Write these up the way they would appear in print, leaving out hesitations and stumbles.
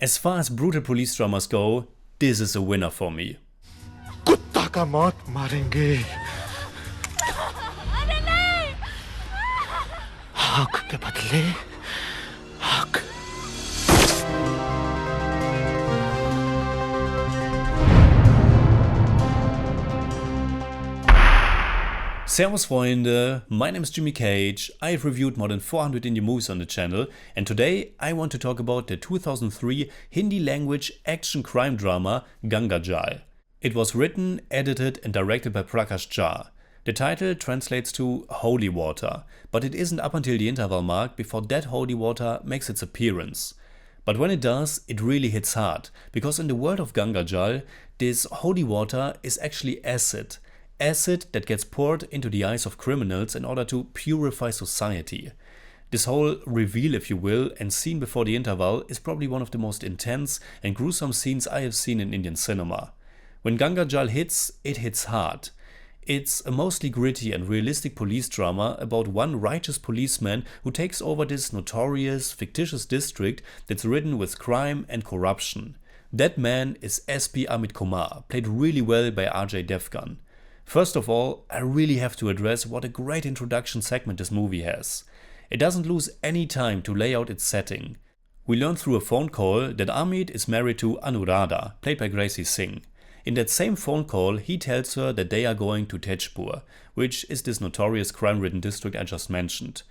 As far as brutal police dramas go, this is a winner for me. कुत्ता का मौत मारेंगे। अरे नहीं! हक के बदले हक। Servus Freunde, my name is Jimmy Cage. I've reviewed more than 400 indie movies on the channel, and today I want to talk about the 2003 Hindi language action crime drama Gangaajal. It was written, edited and directed by Prakash Jha. The title translates to holy water, but it isn't up until the interval mark before that holy water makes its appearance. But when it does, it really hits hard, because in the world of Gangaajal, this holy water is actually acid. Acid that gets poured into the eyes of criminals in order to purify society. This whole reveal, if you will, and scene before the interval is probably one of the most intense and gruesome scenes I have seen in Indian cinema. When Gangaajal hits, it hits hard. It's a mostly gritty and realistic police drama about one righteous policeman who takes over this notorious, fictitious district that's ridden with crime and corruption. That man is SP Amit Kumar, played really well by Ajay Devgn. First of all, I really have to address what a great introduction segment this movie has. It doesn't lose any time to lay out its setting. We learn through a phone call that Amit is married to Anuradha, played by Gracie Singh. In that same phone call, he tells her that they are going to Tejpur, which is this notorious crime-ridden district I just mentioned.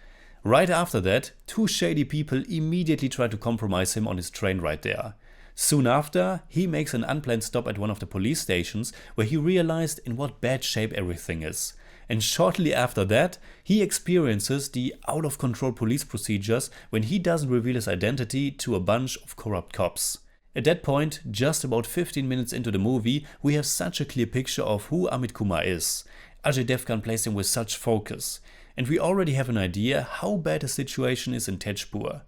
Right after that, two shady people immediately try to compromise him on his train ride there. Soon after, he makes an unplanned stop at one of the police stations where he realized in what bad shape everything is. And shortly after that, he experiences the out-of-control police procedures when he doesn't reveal his identity to a bunch of corrupt cops. At that point, just about 15 minutes into the movie, we have such a clear picture of who Amit Kumar is. Ajay Devgn plays him with such focus. And we already have an idea how bad the situation is in Tejpur.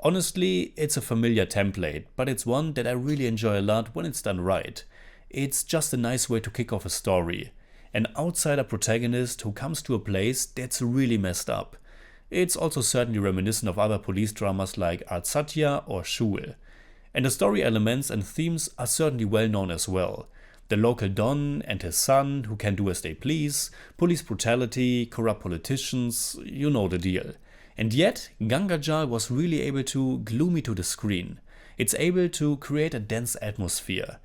Honestly, it's a familiar template, but it's one that I really enjoy a lot when it's done right. It's just a nice way to kick off a story. An outsider protagonist who comes to a place that's really messed up. It's also certainly reminiscent of other police dramas like Art Satya or Shul. And the story elements and themes are certainly well known as well. The local Don and his son who can do as they please, police brutality, corrupt politicians, you know the deal. And yet, Gangaajal was really able to glue me to the screen. It's able to create a dense atmosphere.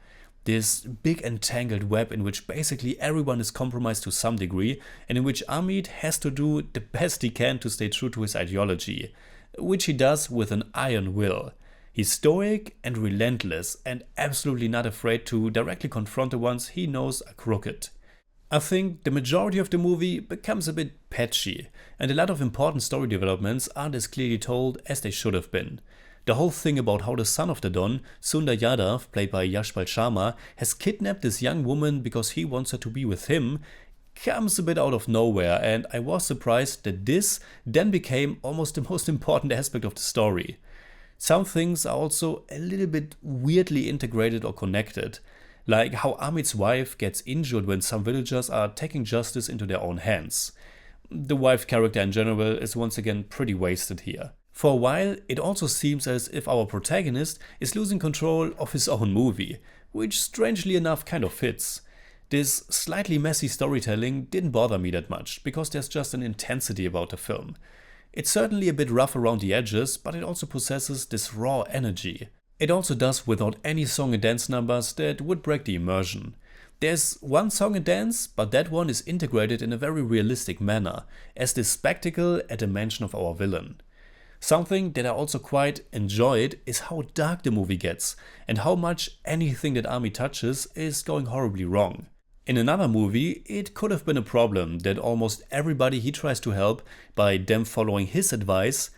This big entangled web in which basically everyone is compromised to some degree and in which Amit has to do the best he can to stay true to his ideology, which he does with an iron will. He's stoic and relentless and absolutely not afraid to directly confront the ones he knows are crooked. I think the majority of the movie becomes a bit patchy, and a lot of important story developments aren't as clearly told as they should have been. The whole thing about how the son of the Don, Sundar Yadav, played by Yashpal Sharma, has kidnapped this young woman because he wants her to be with him, comes a bit out of nowhere, and I was surprised that this then became almost the most important aspect of the story. Some things are also a little bit weirdly integrated or connected. Like how Amit's wife gets injured when some villagers are taking justice into their own hands. The wife character in general is once again pretty wasted here. For a while, it also seems as if our protagonist is losing control of his own movie, which strangely enough kind of fits. This slightly messy storytelling didn't bother me that much, because there's just an intensity about the film. It's certainly a bit rough around the edges, but it also possesses this raw energy. It also does without any song and dance numbers that would break the immersion. There's one song and dance, but that one is integrated in a very realistic manner, as this spectacle at the mention of our villain. Something that I also quite enjoyed is how dark the movie gets, and how much anything that Amit touches is going horribly wrong. In another movie, it could have been a problem that almost everybody he tries to help by them following his advice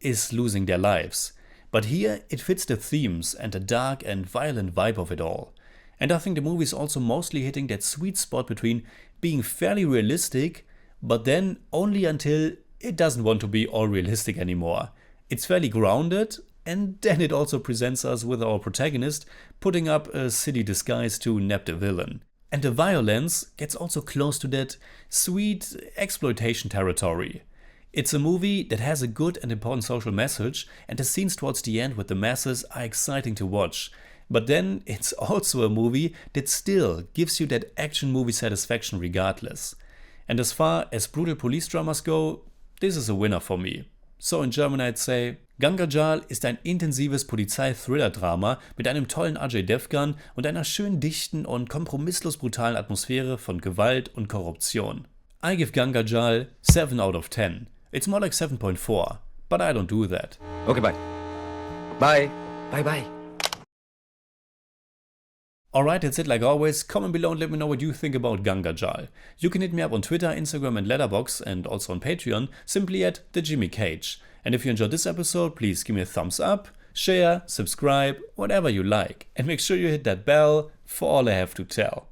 is losing their lives. But here it fits the themes and the dark and violent vibe of it all. And I think the movie is also mostly hitting that sweet spot between being fairly realistic, but then only until it doesn't want to be all realistic anymore. It's fairly grounded, and then it also presents us with our protagonist putting up a silly disguise to nab the villain. And the violence gets also close to that sweet exploitation territory. It's a movie that has a good and important social message, and the scenes towards the end with the masses are exciting to watch. But then it's also a movie that still gives you that action movie satisfaction regardless. And as far as brutal police dramas go, this is a winner for me. So in German I'd say, Gangaajal ist ein intensives Polizei Thriller Drama mit einem tollen Ajay Devgn und einer schön dichten und kompromisslos brutalen Atmosphäre von Gewalt und Korruption. I give Gangaajal 7 out of 10. It's more like 7.4, but I don't do that. Okay, bye. Bye. Bye. Alright, that's it like always. Comment below and let me know what you think about Gangaajal. You can hit me up on Twitter, Instagram and Letterboxd, and also on Patreon, simply at TheJimmyCage. And if you enjoyed this episode, please give me a thumbs up, share, subscribe, whatever you like. And make sure you hit that bell for all I have to tell.